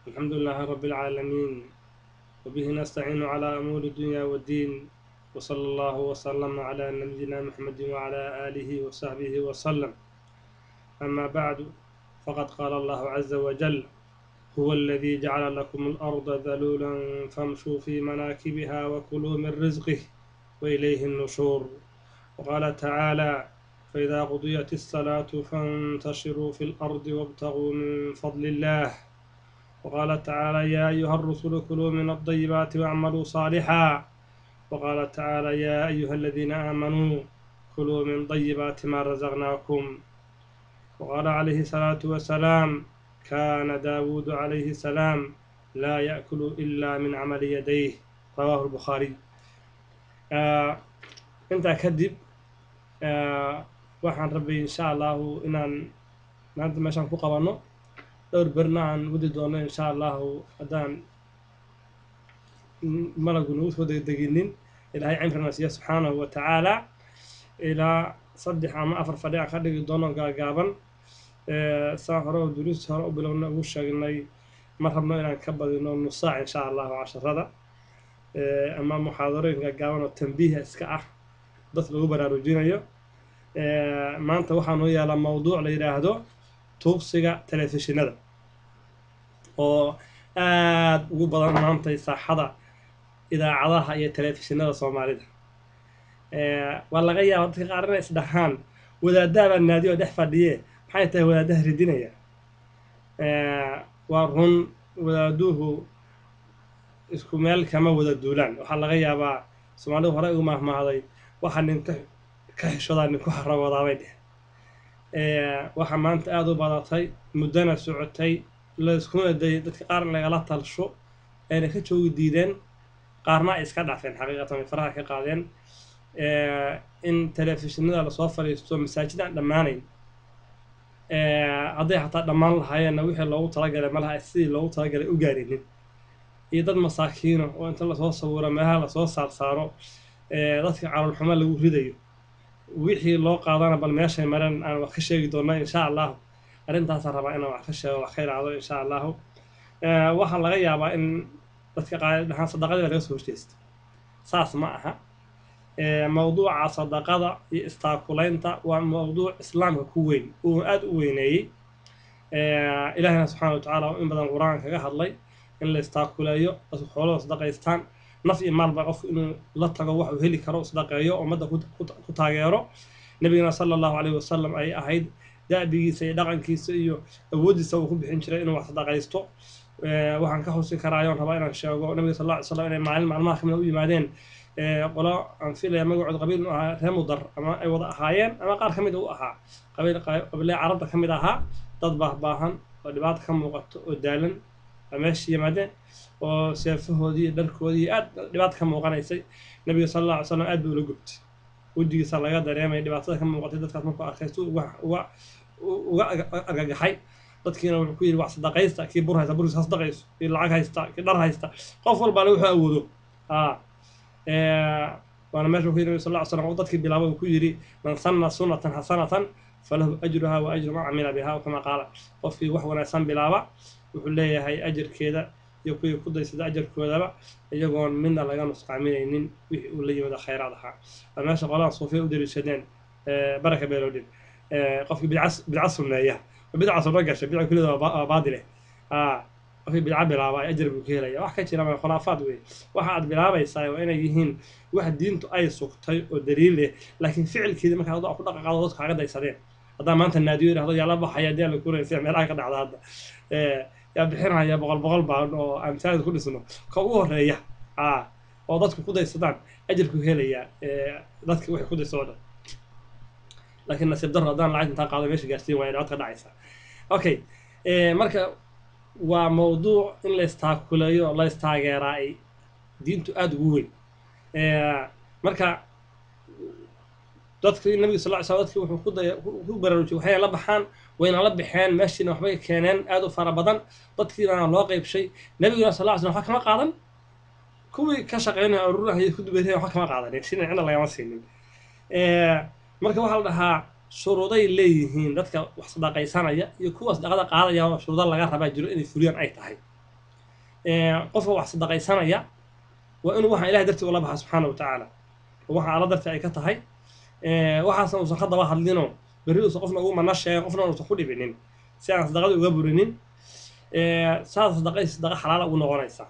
الحمد لله رب العالمين، وبه نستعين على أمور الدنيا والدين، وصلى الله وسلم على نبينا محمد وعلى آله وصحبه وسلم. أما بعد، فقد قال الله عز وجل: هو الذي جعل لكم الأرض ذلولا فامشوا في مناكبها وكلوا من رزقه وإليه النشور. وقال تعالى: فإذا قضيت الصلاة فانتشروا في الأرض وابتغوا من فضل الله. وقال تعالى: يا أيها الرسل كلوا من الطيبات واعملوا صالحا. وقال تعالى: يا أيها الذين آمنوا كلوا من طيبات ما رزقناكم. وقال عليه الصلاة والسلام: كان داود عليه السلام لا يأكل إلا من عمل يديه. رواه البخاري. انت كدب waxaan rabay insha allahu inaan maanta meeshaan ku qabanno dhowr berna aan wadi doono insha allahu haddaan malagu nagu soo degdeginin ilaahay cimrina siiya subxaanahu wa tacaala ilaa 3 ama 4 fadhi aan ka dhigi doono gaagaaban. saan hore oo duruus hore u bilowna ugu sheegnay ma rabno inaan ka badino nus saac insha allahu casharada ama muxaadarooyin gaagaaban oo tambiiha iska ah dad lagu baraarujinayo. maanta waxaa noo yaala mawduuc la yidhaahdo tuugsiga telefishinada oo aad ugu badan maantay saaxada idaacadaha iyo telefishinada soomaalida. waa laga yaaba dadka qaar inay isdhahaan wadaadaha naadiyo dhex fadhiye maxay tahay wadaadaha ridinaya. waa run, wadaaduhu isku meel kama wada duulaan. waxaa laga yaabaa soomaalidu hore ugu mahmahday waxa ninka ka xishoodaa ninku harawadaabay dheh. waxaa maanta aada u badatay muddana socotay layskuna dayay dadka qaar lagala talsho ayna ka joogi diideen, qaarna ay iska dhaafeen xaqiiqatan way faraha ka qaadeen. in telefishinada lasoo fadhiisto masaajid aan dhammaanayn, hadday xataa dhammaan lahaayeenna wixii loogu talagalay malaha sidii loogu talagalay u gaarinin, iyo dad masaakiino oo inta lasoo sawiro meelaha lasoo saarsaaro dadka caloolxumo lagu ridayo. wixii loo qaadana bal meeshay mareen aan wax ka sheegi doona insha allahu. arrintaasaan rabaa inaan wax ka sheego, wax ka ilaado insha allahu. waxaa laga yaabaa in dadka qaar dhahaan sadaqadii laga soo horjeesta. saas ma aha. mawduuca sadaqada iyo istaakulaynta waa mawduuc islaamka ku weyn uu aad u weyneeyey. ilaahina subxaana wa tacaala in badan qur-aanka kaga hadlay in la istaakuleeyo, dadku xoolahooda sadaqaystaan, naf iyo maalba qofku inuu la tago wax uu heli karo sadaqeeyo ummadda ku taageero. nabigana sala allahu calayhi wasalam ay ahayd da'bigiisa iyo dhaqankiisa iyo awooddiisa uu ku bixin jiray inuu wax sadaqaysto. waxaan ka xusi karaayoon rabaa inaan sheego nabiga sal alla alay slam inay maalin maalmaha kamid u yimaadeen qolo aan filaya magacooda qabiil u ahaa reer mudar, ama ay wada ahaayeen ama qaar ka mid u ahaa qabiilada carabta ka mid ahaa, dad baahbaahan oo dhibaata ka muuqato oo daalan meesha yimaadeen oo seefahoodii iyo dharkoodii aad dhibaata ka muuqanaysay. nabiga sal alla alay slam aad buu ula gubtay, wejigiisa laga dareemay dhibaatada ka muuqatay. dadkaas markuu arkay si uga argagaxay. dadkiina wuxuu ku yidhi wax sadaqaysta, kii bur haysta burkiisa ha sadaqayso, kii lacag haysta, kii dhar haysta, qof walba le wuxuu awoodo. waana meesha ku yidhi nabi sal alla alay slam dadkii bilaabay uu ku yidhi: man sanna sunnatan xasanatan falahu ajruha wa ajru man camila biha, kama qaala. qofkii wax wanaagsan bilaaba wuxuu leeyahay ajarkeeda iyo kuwii ku daysada ajarkoodaba iyagoon midna laga nusqaaminaynin wixii uu la yimid khayraad ahaa. waa meesha qolaha suufiya u daliishadeen baraka beelowdhin qofkii bidca sunneeya bidca sunno gashay, bidca kulida waa baadile. qofkii bidca bilaaba ajar buu ka helaya. wax ka jira ma khuraafaad wey. waxa aad bilaabaysaa waa inay yihiin wax diintu ay sugtay oo daliil leh, laakiin ficilkeedii markaa adoo ku dhaqaqaado dadka kaga daysadeen. haddaa maanta naadiyo yidhahdo yaa la baxaya dee la kuraysa meelaha ka dhacda hadda yaa bixinaya boqol baan oo aan masaajid ku dhisno ka ugu horeeya oo dadku ku daysadaan ajarku helaya dadka waxay ku daysoo dhan. laakiin nasiib darro haddaan lacag intaan qaado meesha gaarsiin waaya dhibaato ka dhacaysa. okay, marka waa mawduuc in la istaakuleeyo la istaageeraa ay diintu aada ugu weyn. marka dadkii nabiga sal lla ly slam dadkii wuxuu ku baraarujiyey waxay la baxaan, wayna la baxeen meeshiina waxbay keeneen aad u fara badan. dadkiina loo qaybshay. nabiguna sal lla ly slam waxba kama qaadan, kuwii ka shaqeynaya ururahaya ku dubeynaya waxba kama qaadan, shina cidna lagama siinin. marka waxaa la dhahaa shuruuday leeyihiin dadka wax sadaqaysanaya iyo kuwa sadaqada qaadaya, shuruudo laga rabaa jiro inay fuliyaan ay tahay. qofka wax sadaqaysanaya waa inuu waxaan ilahay dartii ula baxa subxaana wa tacaala waxaan alla dartii ay ka tahay waxaasna uusan ka daba hadlinoo berri uusan qofna ugu mana sheegin qofna uusan ku dhibinin si aan sadaqada uga burinin saas sadaqa xalaala ugu noqonaysa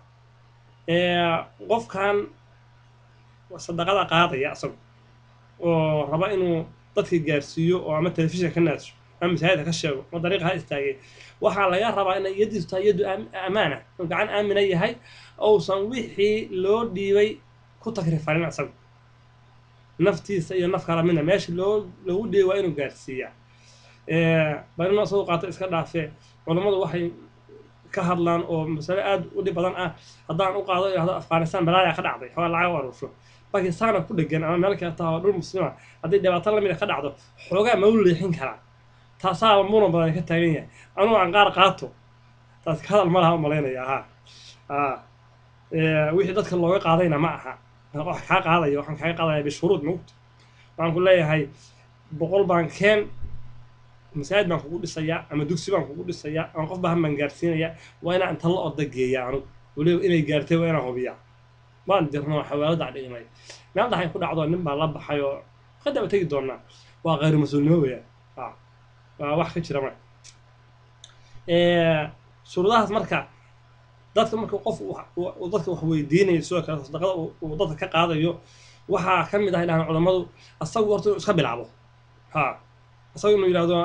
qofkan sadaqada qaadaya isagu oo raba inuu dadka gaarsiiyo oo ama telefishin ka naadsho ama masaajidka ka sheego ama dariiqa ha istaagay waxaa laga rabaa inay yadiisu tahay yadu ammaana oo gacan aamina yahay ousan wixii loo dhiibay ku takrifarin isagu naftiisa iyo naf kala midna meesha loogu dhiibay waa inuu gaarsiiyaa barino isagoo qaata iska dhaafee culammadu waxay ka hadlaan oo masale aad u dhib badan ah haddaan u qaado idhahdo afghanistan balaaya ka dhacday xoogaa lacag u aruursho باكستان ku dhagan ama meel kale taa dhul muslima haddii dhibaato la mid ka dhacdo xoogaa ma u leexin karaa taasaa muran badan ka taagan yahay anuu aan qaar qaato taas ka hadal ma laha umaleynaya wixii dadka looga qaadayna ma aha wax kaa qaadayo waxaan kaga qaadaya bishuruud mugta waxaan ku leeyahay 100 baan keen masaajid baan kugu dhisayaa ama dugsi baan kugu dhisayaa ama qof baan gaarsiinayaa waa inaan inta la odageeyaa anigu waliba inay gaartay waa inaan hubiyaa waan dirno xawaalada dhigmay meel dhaxay ku dhacdo nin baa la baxay oo qadaba tagi doona waa qeyr mas'uulnimo weeyaan waa wax ka jira ma shuruudahaas marka dadka marka qof uu dadka wax weydiinayo soo kala sadaqada uu dadka ka qaadayo waxa kamid ah ilaahay culimadu asagu horta iska bilaabo asagu inuu yiraahdo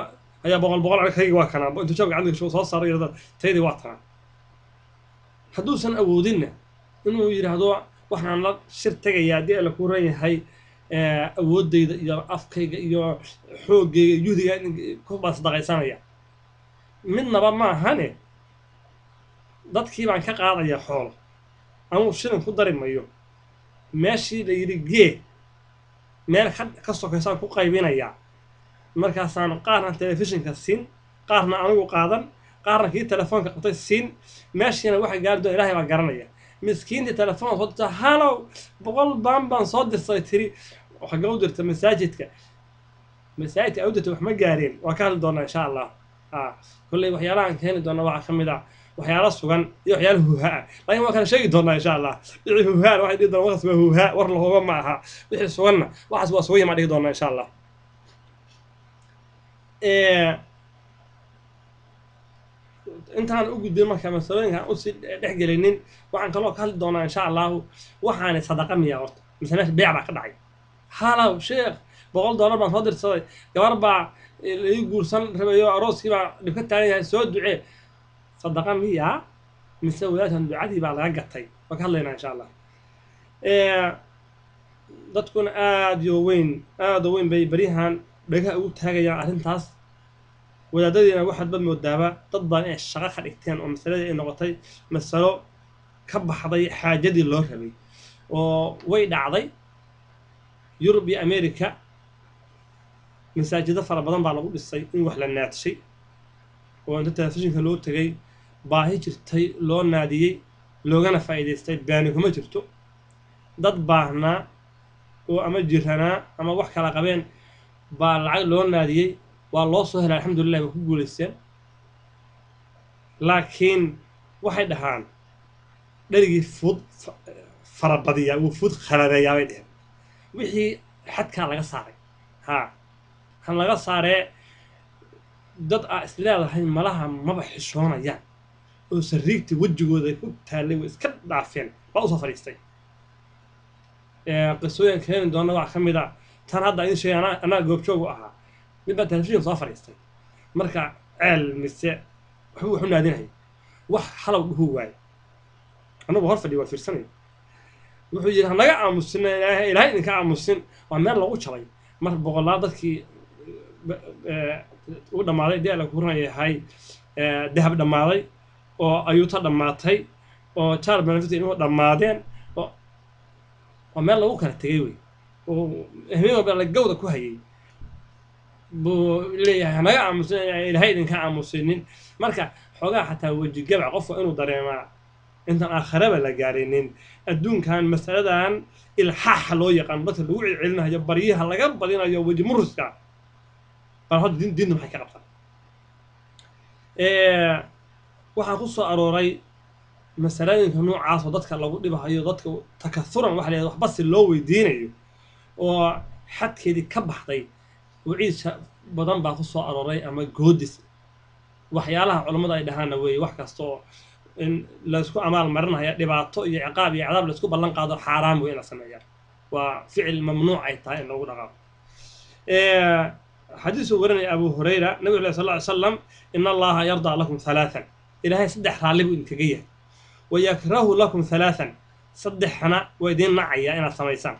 ayaa boqol aniga waa kana intuu joog gacanta soo saaray yiraahdo taydi waa tan haduusan awoodinna inuu yiraahdo waxaan la shir tagayaa hadii la ku reeyahay awoodayda iyo afkayga iyo xoogayga yudiga ku baas dhaqaysanaya midnaba ma ahane dadkii baan ka qaadaya xoolo anu shilin ku darimayo meeshii la yiri gee meel ka sokaysan ku qaybinaya markaasaan qaarna telefishinka siin qaarna anigu qaadan qaarna kii telefoonka qabtay siin meeshina waxa gaardo ilaahay baa garanaya miskiinta telefoon soo halo 100 baan soo dirsay tiri waxa gaw dirta masaajidka awdata wax ma gaareen waa ka hadli doonaa insha Allah kulli waxyaalahan keen doona waxa kamid ah waxyaalo sugan iyo waxyaalo huuha laakiin waa kala sheegi doonaa insha Allah wixii huuha waxa dhigi doonaa waqtiga huuha war la hooba ma aha wixii suganna waxaas waa soo yima dhigi doonaa insha Allah intaan ugu gudbin marka masalooyinka u si dhexgelinin waxaan kaloo ka hadli doonaa insha Allah waxaan sadaqa miyaa horta misana beec baa ka dhacay halaw sheekh $100 baan soo dirsaday gabar baa ii guursan rabayo arooskii baa dhibka taagan yahay soo ducee sadaqa miyaa mise wadaadkan ducadii baa laga gatay waa ka hadlaynaa insha Allah dadkuna aad weyn bay barihan dhaga ugu taagayaan arrintaas wadaadadiina waxaad bad moodaaba dad baan ay shaqo ka dhigteen oo masaladii ay noqotay masalo ka baxday xaajadii loo rabay oo way dhacday Yurub iyo America masaajida fara badan baa lagu dhisay in wax la naadshay oo inta telefishinka loo tagay baahi jirtay loo naadiyay loogana faa'iideystay baani kuma jirto dad baahna oo ama jirana ama wax kala qabeen baa lacag loo naadiyay waa loo soo helay alxamdulillah ku guuleysteen laakiin waxay dhahaan dharigii fud farabadiya uu fud khaladeeyaa bay dhaheen wixii xadka laga saaray han laga saaree dad isleedahay malaha maba xishoonayaan oo sariigti wajigooda ku taalay way iska dhaafeen baa u soo fariistay qisooyin keen doona wax kamid ah tan hadda in shay ana goobjoog u ahaa mid baa telefishin soo fariistay marka ceel mise wuxuu naadinay wax halaw dhuhu waay anagu hor fadhi waa fiirsanay wuxuu yiri hanaga aamusin ilaahay idinka aamusin waa meel lagu jabay mar boqolaad dadkii u dhamaaday dee la kuuranayahay dahab dhamaaday oo ayuuta dhamaatay oo char benefit inuu dhamaadeen oo meel lagu kala tagay way oo ehmiyo baa la gowda ku hayay buu leeyahay hanaga aamusin ilaahay idinka aamusinin marka xogaa xataa waji gabac qofka inuu dareemaa intaan aakhiraba la gaarinin adduunkan masaladan ilxaax loo yaqaan dadka lagu celcelinayo bariyaha laga badinayo waji muruska bal hada diintu maxay ka qabtaa waxaan ku soo arooray masalooyinka noocaas oo dadka lagu dhibahayo dadka takasuran waxa la yidhahdo waxba si loo weydiinayo oo xadkeedii ka baxday wiciisa badan baa ku soo arooray ama goodis waxyaalaha culammada ay dhahaana weeye wax kasta oo in laysku amaal marinaya dhibaato iyo ciqaab iyo cadaab laysku ballan qaado xaaraan wey in la sameeyaa waa ficil mamnuuc ay tahay in lagu dhaqaaqo حديث ورنا أبو هريرة النبي صلى الله عليه وسلم إن الله يرضى لكم ثلاثا إلهي صدح رالب إنتقية ويكره لكم ثلاثا صدحنا ويدين معي أنا سميسان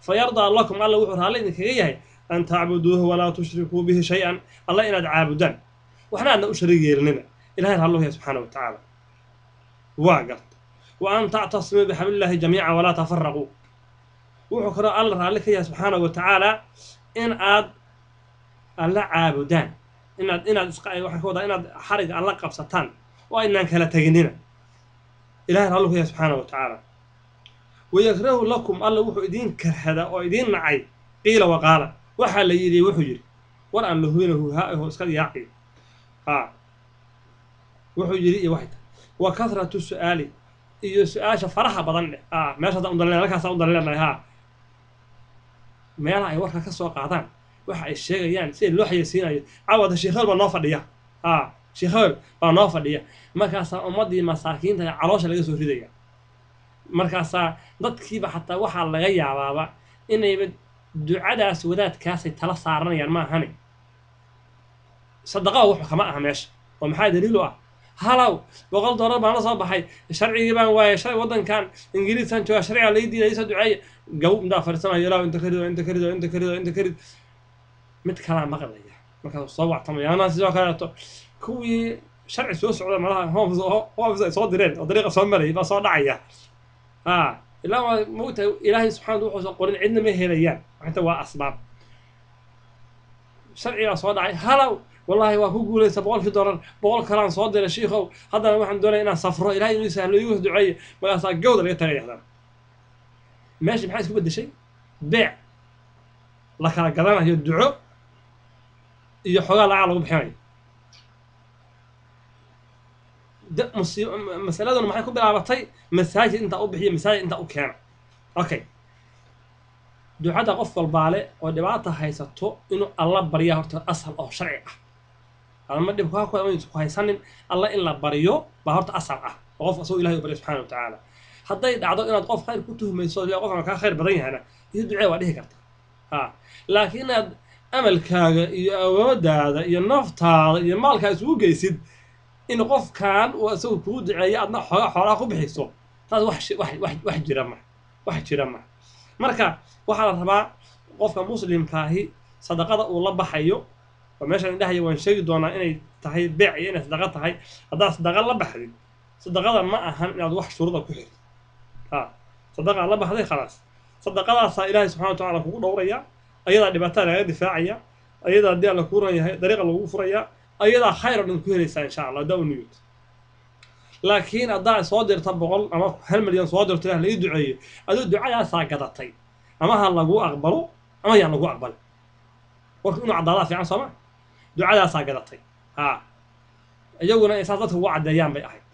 فيرضى لكم الله وحر رالب إنتقية أن تعبدوه ولا تشركوا به شيئا الله إن عابدا وإحنا أن أشرك لنا إلهي الله سبحانه وتعالى واقرت وأن تعتصموا بحبل الله جميعا ولا تفرقوا وحكر الله رالك يا سبحانه وتعالى إن آد الله عابدان إن إسقاء وحكودا إن حرج الله قبستان وإن كلا تجنينا إله الله يا سبحانه وتعالى ويكره لكم الله وحو إدين كهذا وإدين معي قيل وقال وحل يدي وحجر وأن له هو إسقاء يعقي وحجر واحد وكثرة السؤال سؤال فرحة بضن ما شاء الله لك سأضل لنا ما يلا يورك كسر قاعدان waxa ay sheegayaan si loo xayeysiinayo cawada sheekhaal baa noo fadhiya sheekhaal baa noo fadhiya markaas ummadii masaakiinta caloosha laga soo ridaya markaas dadkiiba xataa waxa laga yaabaaba inay ducadaas wadaadkaas ay tala saaranayaan ma ahani sadaqa wax kama aha meesha oo maxay daliil u ah halaw $100 baan la soo baxay sharcigii baan waayay shay wadankan ingiriisan jooga sharciga la diiday soo duceey gaw inta farsanayo ilaa inta karido mid kala maqlaya marka soo wactamayana sidoo kale kuwii sharci soo socda malaha hoos soo direen oo dariiqa soo maray ba soo dhacaya ilaa moota ilaahay subxaanahu wa ta'ala qorin cidna ma helayaan inta waa asbaab sharciga soo dhacay halaw wallahi waa ku guulaysa $100 100 kalaan soo diray sheekhow haddana waxaan doonayaa inaan safro ilaahay inuu sahlo igu duceeyo magaasa gowda laga tagayay meeshii maxay isku bedeshay beec la kala gadanayo duco iyo xogaa lacag lagu bixinayo masaladan maxay ku bilaabatay masaajid inta u bixiyo masaajid inta u keena okay ducada qof walbaale oo dhibaato haysato inuu alla bariyo horta asal oo sharci ah ama dhib ka ku haysanin alla in la bariyo baa horta asal ah qof asoo ilaahay bariyo subhanahu wa ta'ala hadday dhacdo inaad qof khayr ku tuhmayso iyo qofka ka khayr badan yahana iyo ducada waa dhihi kartaa laakiin aad amalkaaga iyo awoodaada iyo naftaada iyo maalka isugu geysid in qofkan uu asoo ku duceeyo adna xoolaha ku bixiso taas wax jira ma marka waxa la rabaa qofka muslimka ahi sadaqada uu la baxayo oo meesha indhahay waan sheegi doonaa inay tahay beec iyo inay sadaqa tahay hadaa sadaqa la baxday sadaqada ma ahan inaad wax shuruuda ku xirto sadaqa la baxday khalaas sadaqadaas ilaahay subhanahu wa ta'ala kugu dhowraya ayada dhibaatada laga difaacaya ayada hadii la kuuran yahay dariiqa lagu furaya ayada khayr oo ku helaysa insha Allah daw niyad laakiin hadaa soo dirta 100 ama 1 milyan soo dirto ilaahay la duceeyo adoo ducada saaqadatay ama ha lagu aqbalo ama yaa lagu aqbal warku inuu cadaada fiican soo ma ducada saaqadatay iyaguna isaas dadku waa cadeeyaan bay ahayd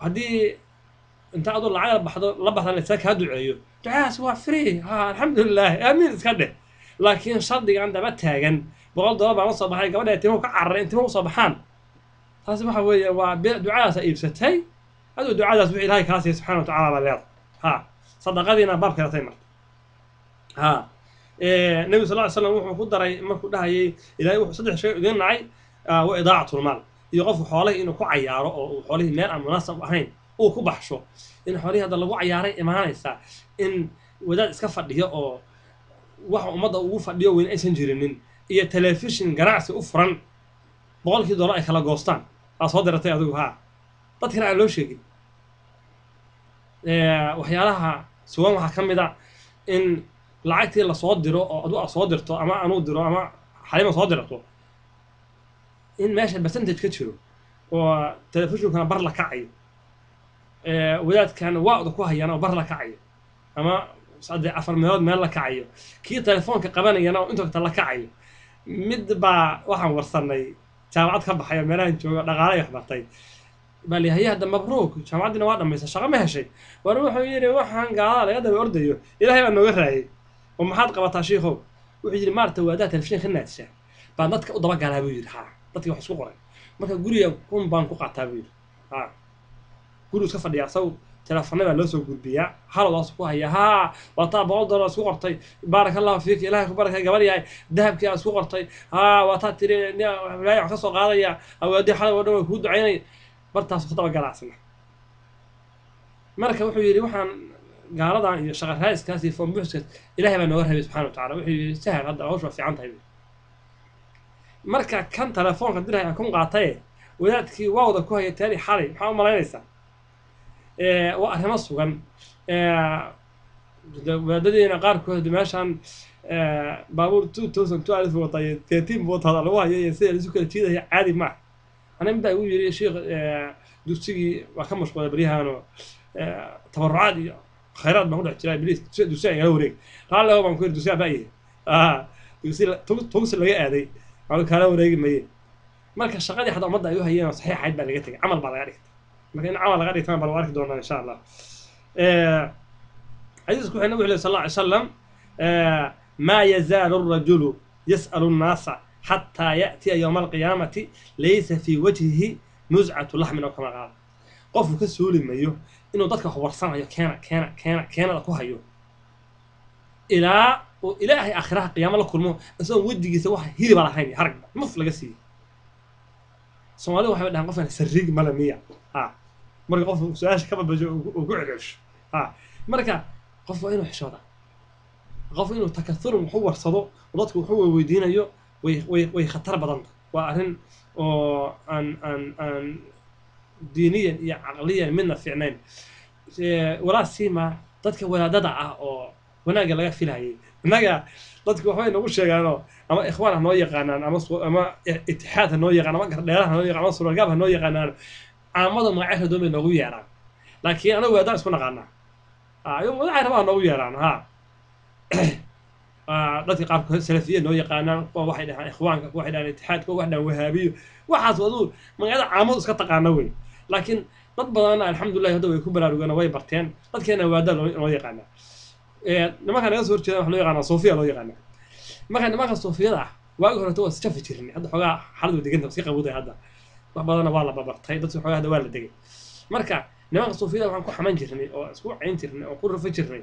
hadii inta adoo lacag la baxdo la saaka duceeyo ducaas waa free alxamdulillah aamin iska dheh laakiin shardiga andaba taagan $100 baan soo baxay gabadha intii ka carray intii soo baxaan taasi waxa weeye waa ducaas iibsatay adoo ducadaas wixii ilaahay kaasay subhanahu wa ta'ala leeyahay صدقاتنا باب كرتين مرت النبي صلى الله عليه وسلم وحو كدري markuu dhahayay ilaahay saddex shay idin nacay waa idaacatul maal iyo qof xoolaha inuu ku cayaaro oo xoolaha meel aan munaasab ahayn oo ku baxsho in xoolaha hada lagu cayaaray imaanaysa in wadaad iska fadhiyo oo wax umada ugu fadhiyo weyn aysan jirinin iyo telefishin ganacsi u furan $100 ay kala goostaan soo diratay adigu dadkana aan loo sheegin waxyaalaha suwan waxa kamid ah in lacagtii la soo diro oo adu soo dirto ama aanu diro ama xalima soo dirto in meesha percentage ka jiro oo telefishinkana bar la kacayo wadaadkan waad ku hayaan oo bar la kacayo ama 4 meelood meel la kacayo kii telefoonka qabanayana inta la kacayo mid ba waxaan warsanay jaamacad ka baxay meelaha jooga dhaqaale wax bartay bal yahay hada mabruuk jaamacadina waa dhamaysa shaqo ma heshay war wuxuu yiri waxaan gaala laga daba ordayo ilaahay baa nooga raayay oo maxaad qabataa sheekhow wuxuu yiri maarta waadaa telefishin khanaadsa baa dadka u daba galaa buu yiri ha dadkii wax isku qoray marka guriga kun baan ku qaataa buu yiri ha guriga iska fadhiya saw telefoonada loo soo gudbiyaa haladaas ku haya ha wata $100 isku qortay barakallahu fiik ilaahay ku barakay gabar yahay dahabkii isku qortay ha wata tiri ilaahay wax ka soo qaadaya awaadi xalay oo dhan ku ducaynay bartaas ku daba galaasna marka wuxuu yiri waxaan gaaladan iyo shaqo raa'iskaas iyo foombuuska ilaahay baa nooga rabay subxaanahu wa ta'aala wuxuu yiri sahal hadda hawsha fiican tahay marka kan telefoonka diray aan ku qaatay wadaadkii waawda ku hayay taari xalay maxaa u malaynaysaa waa arrimo sugan wadadeena qaarkood meeshan baabuur 2012 watay 13 bootada lagu hayay sida la isu kala jiiday caadi ma أنا مبدأ يقول لي شيخ دوسي وكمش ولا بريها أنا تبرعات خيرات ما هو احتراي بليس دوسي يعني لوريك قال له ما نقول دوسي باقي دوسي توصل لقى هذه قالوا كان لوريك مية مركز الشغال حدا مبدأ يقول هي صحيح عيد بلقيتك عمل بلقيتك لكن عمل غير ثاني بلقيتك دورنا إن شاء الله عزيزكم النبي صلى الله عليه وسلم ما يزال الرجل يسأل الناس حتى يأتي يوم القيامة ليس في وجهه نزعة لحم أو كما قال قف كسول مايو إنه ضدك خبرصان هيو كان لكو هيو إلى وإلهي آخرها قيامة لكل أسوأ ودي يسوى هيري بلا حيني حرق مفلق قسي سوالي واحد بدها قفنا سريق ملامية مرة قف سؤال كبا بجو وقعش مرة قف إنه حشوده قف إنه تكثر وحور صدو وضدك وحور ويدين أيو way khatar badan waa arin oo aan diiniyan iyo aqliyan midna fiicnayn walaa siima dadka walaadada ah oo wanaaga laga filayay wanaga dadku waxay nagu sheegaano ama ikhwaan noo yaqaanaan ama itixaad noo yaqaan ama gardheeraha noo yaqaan ama suragaab noo yaqaanaan caamada magaca doomay nagu yeeraan laakiin anagu waadaan isku naqaana ayo wadaay rabaa nagu yeeraan ha dadka qaabka salafiye noo yaqaanaan oo waxay dhahaan ikhwaanka waxay dhahaan itixaadka wax dhahan wahaabiyo waxaas waduu magaalada caamadu iska taqaana weyn laakiin dad badan alxamdulillaah hadda way ku baraarugeen way barteen dadkeena waada loo yaqaana nimanka naga soo horjeeda wax loo yaqaana soofiya loo yaqaana nimanka soofiyada ah waagi hore waa iska jirnay hadda xogaa xaaladu deganta si qabuuday hadda wax badan waa la babartay dadku xogaa hadda waa la degay marka nimanka soofiyada waxaan ku xaman jirnay oo isku cayn jirnay oo ku rafay jirnay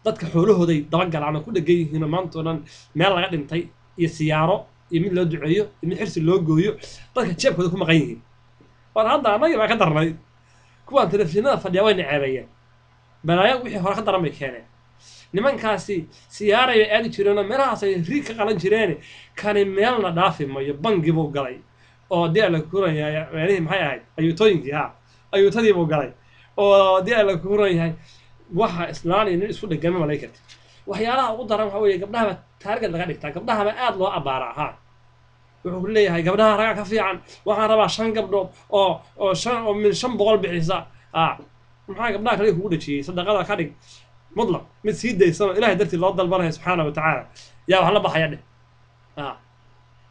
dadka xoolahooday daba galaan ku dhagan yihiin maanta oo dhan meel laga dhintay iyo siyaaro iyo mid loo duceeyo iyo mid xirsi loo gooyo dadka jeebkooda ku maqan yihiin war hadda anaga baa ka darnay kuwaan telefishinada fadhiya way naceebayeen balaayo wixii hore ka daran bay keeneen nimankaasi siyaaray aadi jireen meelahaas ay riig ka qalan jireen kani meelna dhaafi mayo bangi buu galay oo dee la kuranyahay meelihii maxay ahayd ayuutooyinkii ayuutadii buu galay oo dee la kuranyahay waxa islaan in isku dhagan ma leeyahay waxyaalaha ugu daran waxa weeye gabdhaha taariikhda laga dhigtaa gabdhaha aad loo abaaraa wuxuu leeyahay gabdhaha raga ka fiican waxaan rabaa 5 gabdhood oo min 500 bixisa maxaa gabdhaha kale kugu dhajiyay sadaqada ka dhig mudlaq mid sii daysan ilaahay dartii loo dalbanayo subxaanahu wa ta'aala yaa wax la baxaya dheh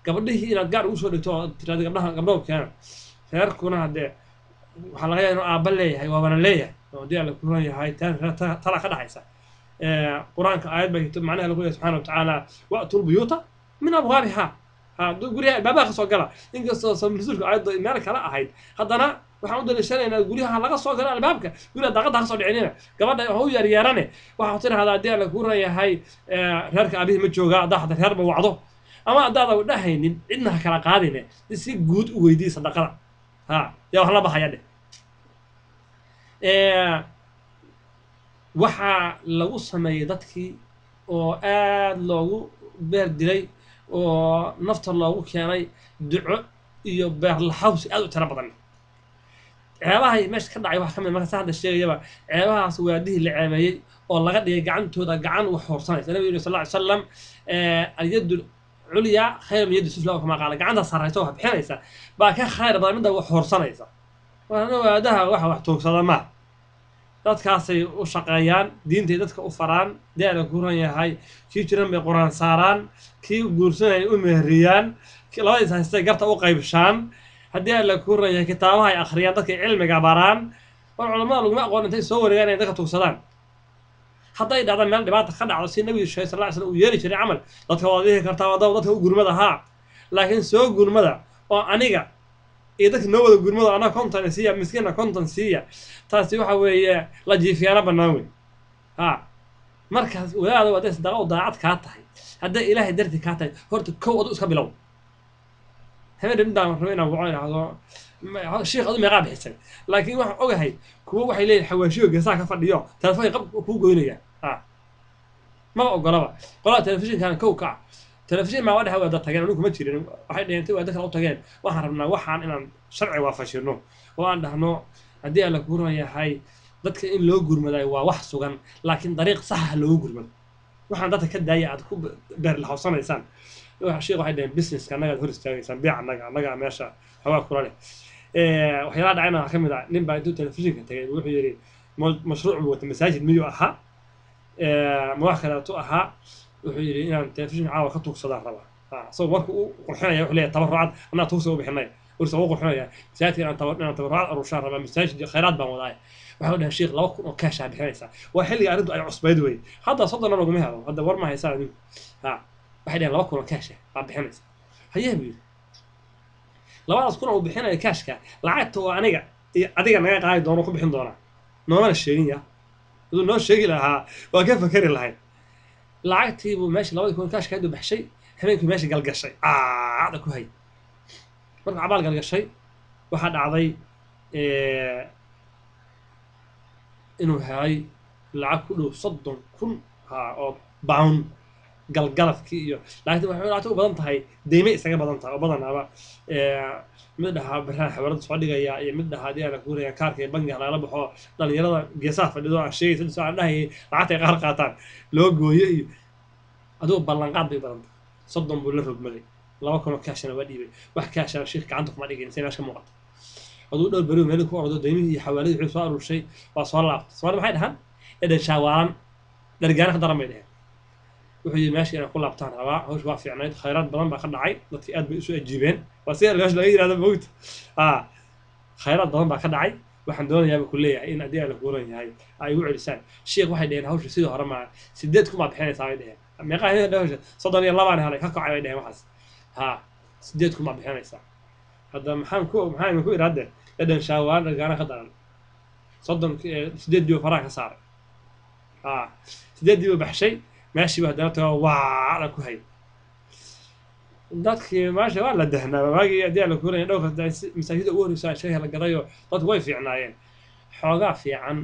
gabadhii inaad gaar ugu soo dhigto tirada gabdhaha keen reerkuna hadee waxa laga yaabaa inuu aabba leeyahay waabana leeyahay oo dii la kulan yahay tala ka dhaxaysa quraanka aayad bay macnaha lagu leeyahay subxaanahu wa ta'aala wa'tul buyuta min abwaabiha guriga albaabada ka soo gala inkastoo samsulku aayadda meel kale ahayd haddana waxaan u daliishanaynaa guryaha laga soo galo albaabka guriga daaqada ka soo dhicinina gabadha oo yaryaarane waxa uu tiraahdaa dii la kulan yahay reerka abihi ma jooga daaqada reer ma wacdo ama adaada u dhahaynin cidna kala qaadine si guud u weydii sadaqada yaa wax la baxaya dheh waxa lagu sameeyay dadkii oo aad loogu beer dilay oo nafta loogu keenay duco iyo beer laxawsi aad u tira badan ceebaha meesha ka dhacay wax kamid marka saxda sheegayaba ceebahaas waadihii la ceebeeyay oo laga dhigay gacantooda gacan wax horsanaysa nabiga sallallahu alayhi wasallam al-yad عليا خير من يد السفلى كما قال قاعدة صاريتوها بحنيسة باكا خير بدل من ده وحورسنيسة وانا وادها wax toogsada ma dadkaasay u shaqeeyaan diinta dadka u faraan deena guuran yahay kii jiran bay quraan saaraan kii guursanay u mehriyaan labadiis haystay garta u qaybshaan haddii alla ku raya kitaabaha ay akhriyaan dadka cilmiga baraan war culamada laguma aqoon intay soo wareegaan inay dadka tugsadaan hadday dhacdo meel dhibaata ka dhacdo si nabiga sheegay sallallahu alayhi wasallam uu yeeli jiray camal dadka waa dhihi kartaa waa dadka u gurmada haa laakiin soo gurmada oo aniga iyo dadka noo wada gurmada anaa konton siiya miskiina konton siiya taasi waxa weeye la jiifiyaana bannaan wey haa markaas wadaada waa dad sadaqa oo daacad kaa tahay hadday ilaahay darti kaa tahay horta kow adu iska bilow habeen midaan rabo inaan waco idhaahdo sheekh adu meeqaa bixisay laakiin waxaan ogahay kuwa waxay leeyihin xawaashiyo geesaha ka fadhiyo telefoonka qab kuu goynaya maba ogolaba qolada telefishinkan kow kaca telefishin maa wadhaha waada tageen anigu kuma jirin waxay dhaheen intay waada kale u tageen waxaan rabnaa waxaan inaan sharci waafashino oo aan dhahno haddii alla kuu ran yahay dadka in loo gurmaday waa wax sugan laakiin dariiq sax ah loogu gurmado waxaan dadka ka daaya aad ku beerlaxawsanaysaan sheekh waxay dhaheen businesska annaga aad hor istaagaysaan biic annaga meesha hawaa kula leh waxyaalaha dhacayna waxaa ka mid ah nin baa intuu telefishinka tagay wuxuu yidhi mashruuc buu wata masaajid miyuu ahaa ma wax kaleetu ahaa wuxuu yidhi inaan telefishinka caawa ka tuugsadaan rabaa isagoo marka uu qurxinaya wuxuu leeyahay tabarucad anaa tuugsa u bixinay ursa uu qurxinaya masaajidka inaan tabarucad arushaan rabaa masaajid khayraad baan wadaaya waxaa dhahay sheekh 2,000 oo kaashaa bixinaysaa waa xilliga arrintu ay cusbayd wey hadda 30 laguma helo hadda war ma haysaan adinku waxay dhaheen 2,000 oo kaasha baa bixinaysaa hayee buu yidhi 2,000 oo bixinaya kaashka lacagta waa aniga iyo adiga naga qaadi doono ku bixin doonaa noomana sheegin ya haduu noo sheegi lahaa waa ka fakari lahayd lacagtii buu meesha 2,000 kaashka haduu baxshay habeenkii meesha galgashay aada ku hay marka cabaal galgashay waxaa dhacday inuu helay lacag ku dhow 30,000 oo pound galgalafkii iyo laakiin waxay lacagtu u badan tahay deyme isaga badan tahay oo badanaaba mid dhaha baraha xawaalada soo dhigaya iyo mid dhaha hadii aan ku reeyay kaarka bangiga lala baxo dhalinyarada geesaha fadhido aan sheegay sida aan dhahay lacagta qaar qaataan loo gooyo iyo adoo ballan qaad bay badan tahay 30 buu la rogmaday 2,000 kaashana waa dhiibay wax kaashana sheekh gacanta kuma dhigin si meesha muuqata aduu dhowr bari meel ku ordo deymihii xawaalada wuxuu soo aruurshay waa soo laabtay soo maxay dhahan eedan shawaalan dargaana daran bay dhahan wuxuu yiri meesha inaan ku laabtaan rabaa hawsh waa fiicnayd khayraad badan baa ka dhacay dadkii aad bay isu ajiibeen waa si laga yiraahdo moogta khayraad badan baa ka dhacay waxaan doonayaa ku leeyahay in adii la kuuran yahay ay u celisaan sheekh waxay dhaheen hawsha sidoo hore ma 8 kuma bixinaysaa ay dhaheen meeqa ay dhaheen 32 aan helay ka kacay ay dhaheen waxaas 8 kuma bixinaysaa hadda maxaan ku iraade eedan shawaan gaana ka daran 8 faraha ka saaray 8 baxshay ماشي وهدنا waa ku hay dadkii maasha waa la dahnaa waagi adii la kuuray dhowr masaajid ugu horeysa shay la gadayo dad way fiicnaayeen xoogaa fiican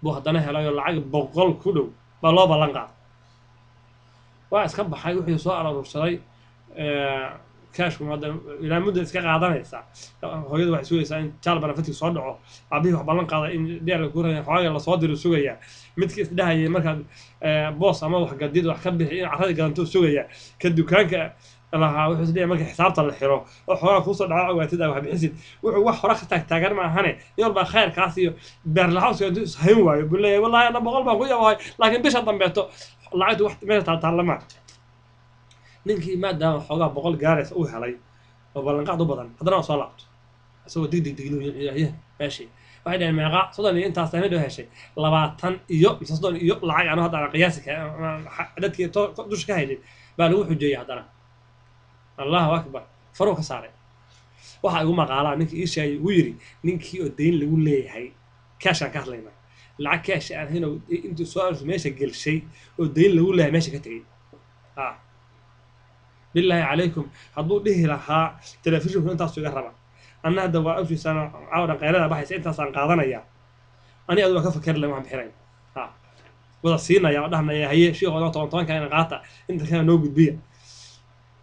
buu hadana helayo lacag 100 ku dhow baa loo ballan qaad waa iska baxay wuxuu soo arursaday kaashku maadaama ilaa muddo iska qaadanaysa hooyadu waxay sugaysaa in jaalbana fadhi soo dhaco abihi wax ballan qaaday in deer la kuuray xoogaa la soo diro sugaya midkii isdhahayay marka boos ama wax gadid wax ka bixi in carrada gadanto sugaya ka dukaanka lahaa wuxuu isdhahayay marka xisaabta la xiro oo xoogaa ku soo dhaco ogaatid wax bixisid wuxuu wax hore ka taagan ma ahane yool baa khayrkaas iyo beer laxawska intuu hayn waayo buleey wallahi ana 100 baan ku yahay laakiin bisha dambeeto lacagtu wax meel taalama ninkii maadaama xoogaa 100 gaarays uu helay oo ballan qaad u badan haddana soo laabto asagoo digdig inuu yahay meeshii waxay dhaheen meeqa 30 iyo intaas tahay midoo heshay 20 iyo 30 iyo lacag aan hadda qiyaasi ka dadkii dush ka haynin baa lagu xujeeyay haddana Allahu akbar faro ka saaray waxa ugu maqaalaa ninkii ii sheegay uu yiri ninkii oo deyn lagu leeyahay cash aan ka hadlayna lacag cash aan hino intuu soo arso meesha gelshay oo deyn lagu leeyahay meesha ka tagay بالله عليكم حضور به لها تلفزيون انت سوق الربع انا هذا واقف سنه عاوده قيلده بحيث انت سان قادنيا اني ادو كفكر لما بخيرين wada siinaya dhahnaya haye sheekh wada 10 kan qaata inta kana noo gudbiya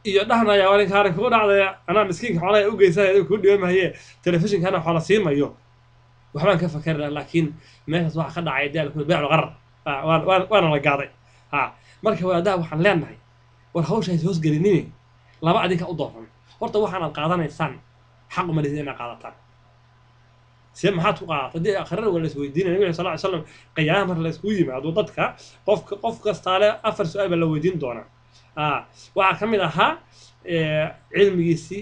iyo dhahnaya wali kaarin ku dhacday ana miskiinka xoolaha u geysay ku dhimaayay telefishinkana xoolo siimayo waxbaan ka fakar laakiin meeshaas waxa ka dhacay daal ku beeclo qarar waana la gaaday marka wadaada waxaan leenahay war hawsha ay hoos gelinay laba adinka u doofan horta waxaan qaadanaysaan xaq ma leedina qaadataan si maxaad ku qaadataa akhriin wala isweydiinay nabiga sallallahu alayhi wasallam qiyaam mar la isku yimaado dadka qof kasta le 4 su'aal baa la weydiin doona waxa kamid ahaa cilmigiisi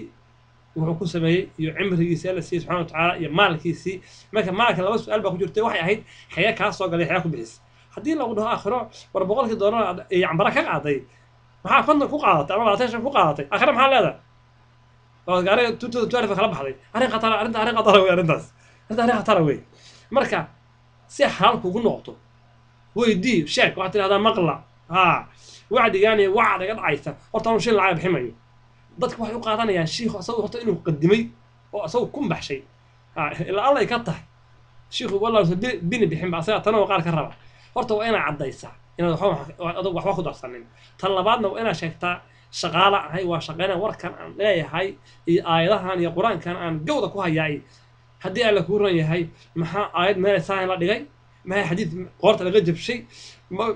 wuxuu ku sameeyey iyo cimrigiisa la siiyey subxaana watacaala iyo maalkiisii marka maalka laba su-aal baa ku jirtay waxay ahayd xayaa kaa soo galay xayaa ku bixis haddii lagu dhaho aakhiro war boqolkii doolar cambara ka qaaday maxaa konton ku qaadatay ama 25 ku qaadatay aakhiro maxaa leedahay oo gaariga 2012 kala baxday arrin khatar wey arrintaas arrin khatar wey marka si xal kugu noqoto weydii sheeg waxaad tidhahdaa maqla wacdigaani wacd iga dhacaysa horta anu shin lacag biximayo dadka waxay u qaadanayaan shiikhu asagu horta inuu qadimay oo asagu ku baxshay ilaa alla ay ka tahay shiikhu wallahi bini bixin ba asaga tanoo qaar ka raba horta waa inaad caddaysaa inaad waxba ku darsanin tan labaadna waa inaad sheegtaa shaqaala ahay waa shaqeyna warkan aan leeyahay iyo aayadahan iyo qur-aankan aan gawda ku hayaay haddii alla kuu ran yahay maxaa aayad meel saahin la dhigay maxaa xadiid qoorta laga jabshay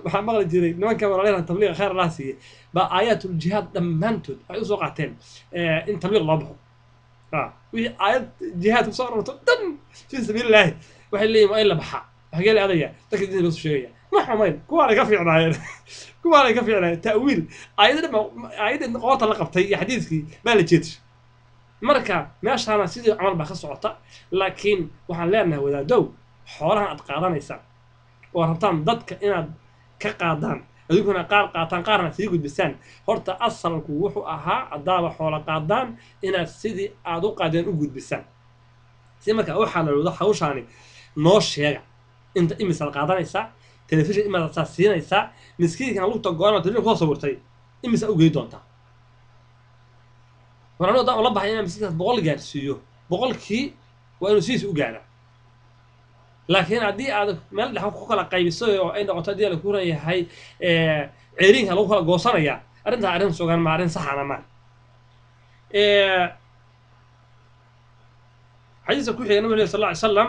waxaa maqli jiray nimanka walaalyahan tabliiqa khayr allah siiyey baa aayaatul jihaad dhammaantood ay usoo qaateen in tabliiq loo baxo wixii aayad jihaad kusoo arorto dhan fii sabiilillaahi waxay leeyihin waa in la baxaa waxgee la adaya dadka diinta loo soo sheegaya ma xumayn kuwaanay ka fiicnaayeen kuwaanay ka fiicnaayeen ta'wiil aayadda qoorta la qabtay iyo xadiidkii baa la jeedshay marka meeshaana sidii camal baa ka socota laakiin waxaan leenahay wadaadow xoolahan aad qaadanaysaan oo rabtaan dadka inaad ka qaadaan adiguna qaar qaataan qaarna sii gudbisaan horta asalku wuxuu ahaa haddaaba xoola qaadaan inaad sidii aad u qaadeen u gudbisaan si marka u xalaaloodo hawshaani noo sheega inta imisaad qaadanaysaa telefishin imaad siinaysaa miskiinkan lugta go-an telefishin kusoo sawirtay imisa u gey doontaa war anuu haddaan ula baxay inaan miskiinkaas 100 gaarsiiyo 100kii waa inuu sidiisa u gaaraa laakiin haddii aad meel dhex ku kala qaybiso oo ay noqoto haddii la ku ran yahay ceeriinka lagu kala goosanaya arrintaa arrin sugan ma arrin saxana ma xadiiska ku xigay nabiga sallallahu alayhi wasallam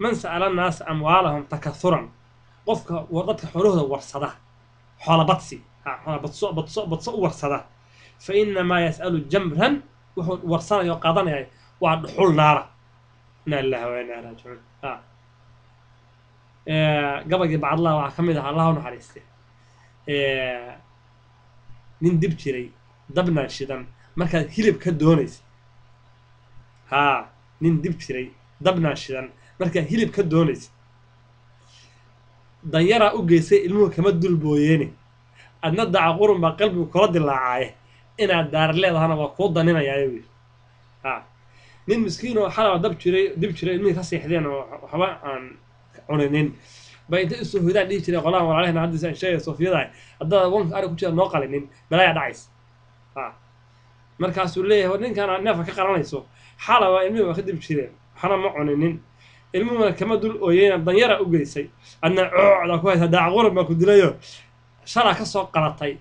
man sa'ala an-nas amwaalahum takathuran qofka dadka xoolahooda warsada xoola badsi badso u warsada fa innamaa yas'alu jamran wuxuu warsanayo qaadanaya waa dhuxul naara inna lillahi wa inna ilayhi raaji'uun gabagii bacdallah waxaa ka mid ah allah u naxariiste nin dib jiray dabnaan shidan markaad hilib ka doonaysa nin dib jiray dabnaan shidan markaad hilib ka doonaysa danyaraa u geysay ilmuhu kama dulbooyeene adna daca qurun baa qalbigu kula dilaacaye inaad daar leedahana waa kuu daninayaayo wiil nin miskiin oo xalaba dib jiray ilmihii ka seexdeen oo waxba aan cuninin ba inta isoo hoydaan dhihi jiray qolahan walaalahena haddiisa aan sheegay soofiyadahay haddaad wanka arig ku jira noo qalinin balaayaa dhacays markaasuu leeyahay war ninkaan neefka ka qalanayso xalaba ilmihii waa ka dib jireen waxna ma cuninin ilmuhuna kama dul ooyeyna danyaraa u geysay adna coocda ku haysa daaca quran baa ku dilayo shalaa ka soo qalatay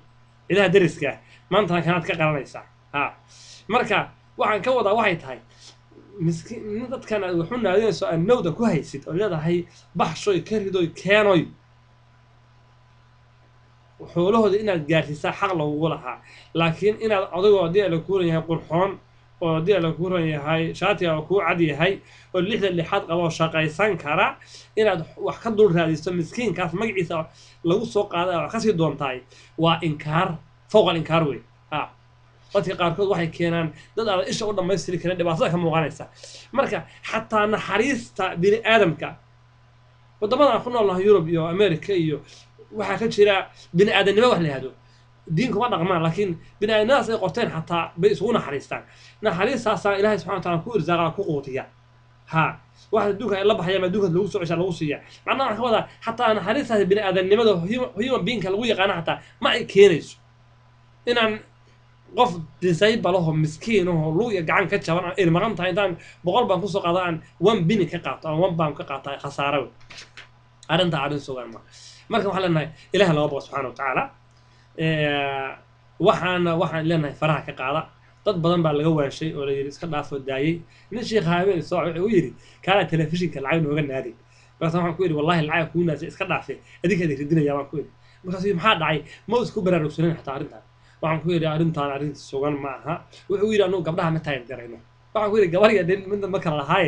ilaha deriska maantana kanaad ka qalanaysaa marka waxaan ka wadaa waxay tahay miskiin dadkan aad waxu naadinayso aad nawda ku haysid oo leedahay baxshoy ka ridoy keenoy xoolahooda inaad gaarsiisaa xaq lagugu lahaa laakiin inaad adigoo haddii ala ku ran yahay qurxoon oo haddii ala ku ran yahay shaatiga oo kuu cad yahay oo 6 qabo oo shaqaysan kara inaad wax ka dul raadiso miskiinkaas magaciisa lagu soo qaaday oo kasii doontaay waa inkaar fawqa inkaar wey dadka qaarkood waxay keenaan dad aan isha u dhamaystiri karin dhibaatada ka muuqanaysa marka xataa naxariista bini aadamka wadamada ku nool Yurub iyo America iyo waxa ka jira bini aadanimo wax la yiraahdo diinku ma dhaqmaan laakiin bini aadanaas ay qorteen xataa bay isugu naxariistaan naxariistaas Ilaahay subhanahu wa ta'ala ku irsaaqa ku quutiya waxa duuka la baxaya ma duuka lagu soo cisha lagu siiya macnaha waxa wada xataa naxariistaas bini aadanimada human being lagu yaqaan xataa ma ay keenayso inaan qof disay balaho miskiin oo lu ya gacan ka jaban ay maqan tahay intaan 100 baan ku soo qaadaan 1 bini ka qaato ama 1 baan ka qaatay khasaaro arrinta arrin sugan ma marka waxaan leenahay ilaaha laga boqo subhanahu wa ta'ala waxaan leenahay faraha ka qaada dad badan baa laga waashay oo la yiri iska dhaafo daayay nin sheekh habeen soo wuxuu yiri kaala telefishinka lacag nooga naadi bas waxaan ku yiri wallahi lacag ku naasay iska dhaafay adinka ridinaya waan ku yiri markaas maxaa dhacay ma isku baraarugsanin xataa arrintan waxaan ku yiri arrintan arrin sugan ma aha wuxuu yiri anu gabdhaha ma taayib garayno waxaan ku yiri gabadhiga midna ma kala lahaay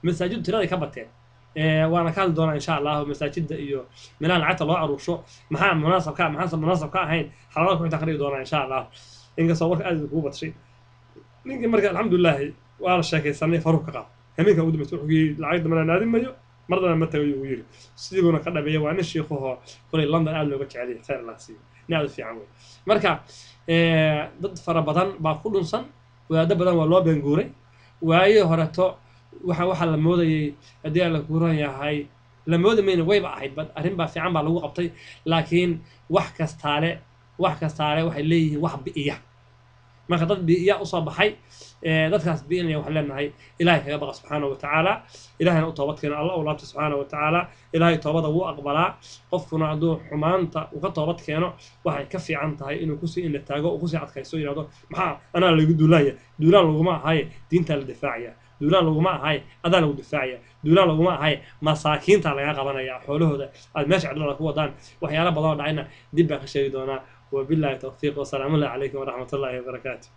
masaajid tirada ka bateen وانا كان دونا ان شاء الله مساجد iyo meelaha lacagta loo aruusho maxaa munaasabka ahayn xalaqada ku taqriir doona in sha Allah inka soo warka aad ugu badshay ninkii marka alxamdulilaahi waa la sheekaysanay faruuq ka qaad hameenka ugu dambeysay wuxuu yidhi lacag dambana naadin mayo mardana ma tagayo uu yidhi sidiibuna ka dhabeeyay waa nin shiikuhoo kolay london aad looga jecel yahay khayr allah siiyo nin aad u fiican wey marka dad fara badan baa ku dhunsan wadaado badan waa loo beenguuray waayihii horeto waxa la moodayay haddii aan la guuran yahay la moodi mayna wayba ahayd bad arrin baa fiican baa lagu qabtay laakiin wax kastaale waxay leeyihiin wax bi'iya marka dad bi'iya u soo baxay dadkaas bi'inaya waxaan leenahay ilaahay kaga baqa subxaanahu wa tacaala ilaahayna u toobad keeno allah u laabta subxaanahu wa tacaala ilaahay toobada wuu aqbalaa qofkuna hadduu xumaanta uu ka toobad keeno waxay ka fiican tahay inuu kusii ina taago oo kusii adkayso yidhahdo maxaa anaa lagu duulaaya duulaan laguma ahaye diintaa la difaacaya duulaan laguma ahaye adaa lagu difaacaya duulaan laguma ahaye masaakiinta laga qabanaya xoolahooda aad meesha cidlada ku wadaan waxyaalo badan oo dhacayna dib baan ka sheegi doonaa وبالله التوفيق والسلام عليكم ورحمة الله وبركاته